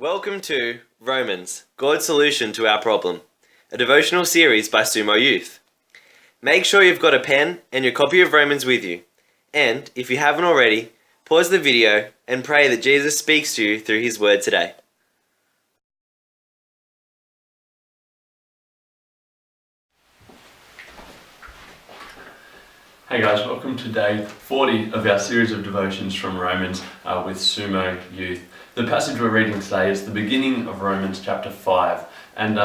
Welcome to Romans, God's Solution to Our Problem, a devotional series by Sumo Youth. Make sure you've got a pen and your copy of Romans with you, and if you haven't already, pause the video and pray that Jesus speaks to you through His Word today. Hey guys, welcome to day 40 of our series of devotions from Romans with Sumo Youth. The passage we're reading today is the beginning of Romans chapter 5, and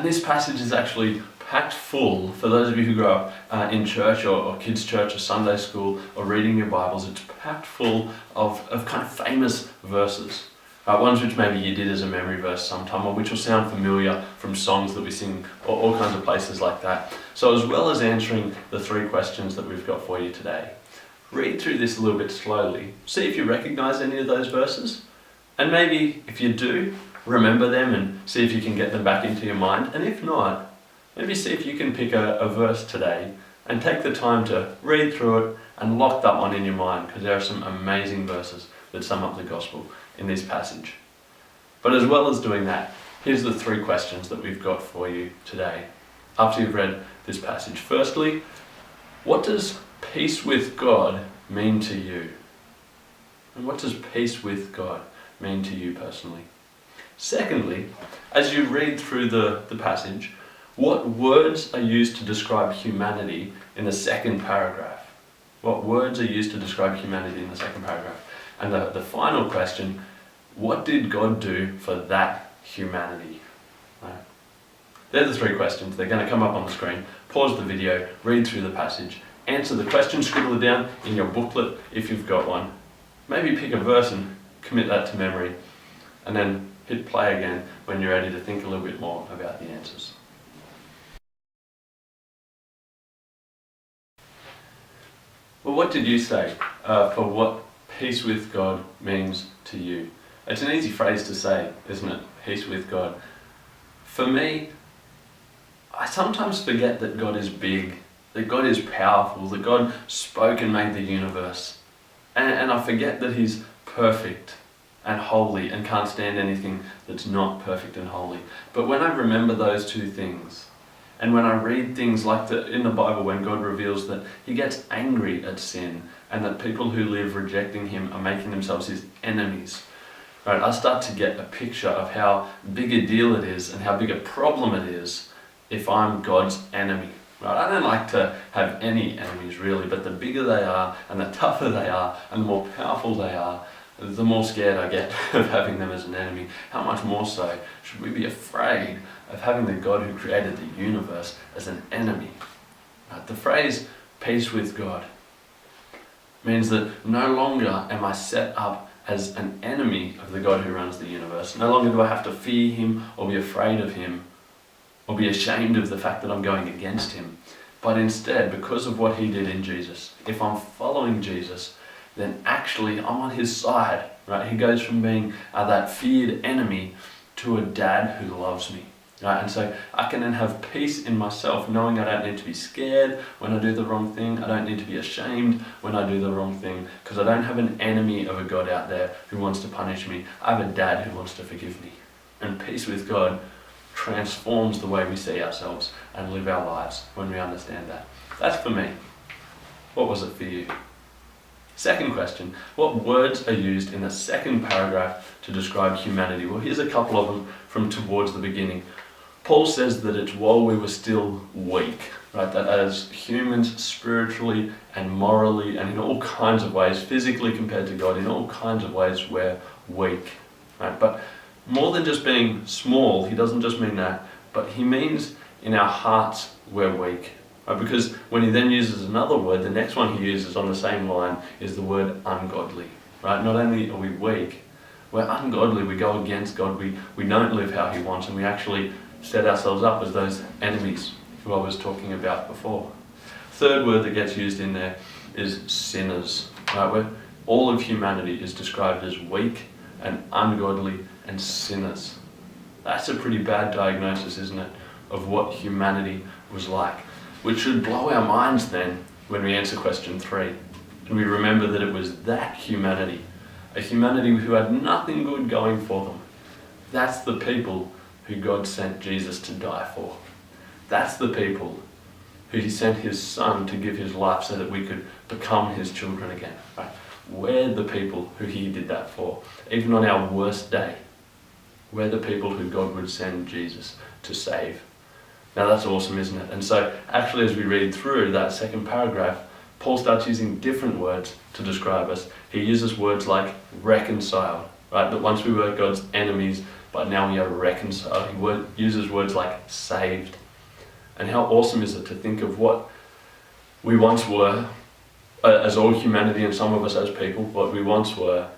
this passage is actually packed full. For those of you who grow up in church or kids' church or Sunday school or reading your Bibles, it's packed full of kind of famous verses. Ones which maybe you did as a memory verse sometime, or which will sound familiar from songs that we sing, or all kinds of places like that. So as well as answering the three questions that we've got for you today, read through this a little bit slowly. See if you recognize any of those verses. And maybe if you do, remember them and see if you can get them back into your mind. And if not, maybe see if you can pick a verse today and take the time to read through it and lock that one in your mind, because there are some amazing verses that sum up the gospel in this passage. But as well as doing that, here's the three questions that we've got for you today after you've read this passage. Firstly, what does peace with God mean to you? And what does peace with God mean to you personally? Secondly, as you read through the passage, what words are used to describe humanity in the second paragraph? What words are used to describe humanity in the second paragraph? And the final question, what did God do for that humanity? Right. They're the three questions. They're going to come up on the screen. Pause the video, read through the passage, answer the question, scribble it down in your booklet if you've got one. Maybe pick a verse and commit that to memory, and then hit play again when you're ready to think a little bit more about the answers. Well, what did you say for what peace with God means to you? It's an easy phrase to say, isn't it? Peace with God. For me, I sometimes forget that God is big, that God is powerful, that God spoke and made the universe. And I forget that He's perfect and holy and can't stand anything that's not perfect and holy. But when I remember those two things, and when I read things like in the Bible, when God reveals that He gets angry at sin and that people who live rejecting Him are making themselves His enemies, right, I start to get a picture of how big a deal it is and how big a problem it is if I'm God's enemy. Right? I don't like to have any enemies really, but the bigger they are and the tougher they are and the more powerful they are, the more scared I get of having them as an enemy. How much more so should we be afraid of having the God who created the universe as an enemy? Right? The phrase peace with God means that no longer am I set up as an enemy of the God who runs the universe. No longer do I have to fear Him or be afraid of Him or be ashamed of the fact that I'm going against Him. But instead, because of what He did in Jesus, if I'm following Jesus, then actually I'm on His side. Right? He goes from being that feared enemy to a dad who loves me. Right? And so I can then have peace in myself, knowing I don't need to be scared when I do the wrong thing. I don't need to be ashamed when I do the wrong thing, because I don't have an enemy of a God out there who wants to punish me. I have a dad who wants to forgive me. And peace with God transforms the way we see ourselves and live our lives when we understand that. That's for me. What was it for you? Second question, what words are used in the second paragraph to describe humanity? Well, here's a couple of them from towards the beginning. Paul says that it's while we were still weak, right? That as humans, spiritually and morally and in all kinds of ways, physically compared to God, in all kinds of ways, we're weak, right? But more than just being small, he doesn't just mean that, but he means in our hearts we're weak. Right? Because when he then uses another word, the next one he uses on the same line is the word ungodly. Right? Not only are we weak, we're ungodly, we go against God, we don't live how He wants, and we actually set ourselves up as those enemies who I was talking about before. Third word that gets used in there is sinners. Right? Where all of humanity is described as weak and ungodly and sinners. That's a pretty bad diagnosis, isn't it, of what humanity was like. Which should blow our minds then when we answer question 3. And we remember that it was that humanity, a humanity who had nothing good going for them, That's the people who God sent Jesus to die for. That's the people who he sent his son to give his life so that we could become his children again. Right? We're the people who he did that for. Even on our worst day, we're the people who God would send Jesus to save. Now that's awesome, isn't it? And so actually as we read through that second paragraph, Paul starts using different words to describe us. He uses words like reconciled, right? That once we were God's enemies, but now we are reconciled. He uses words like saved. And how awesome is it to think of what we once were, as all humanity and some of us as people, what we once were,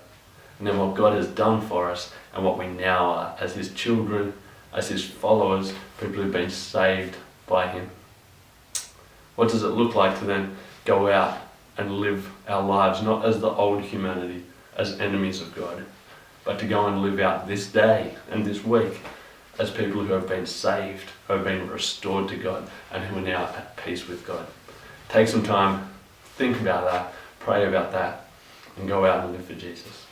and then what God has done for us, and what we now are as his children, as his followers, people who've been saved by him. What does it look like to then go out and live our lives, not as the old humanity, as enemies of God, but to go and live out this day and this week as people who have been saved, who have been restored to God, and who are now at peace with God. Take some time, think about that, pray about that, and go out and live for Jesus.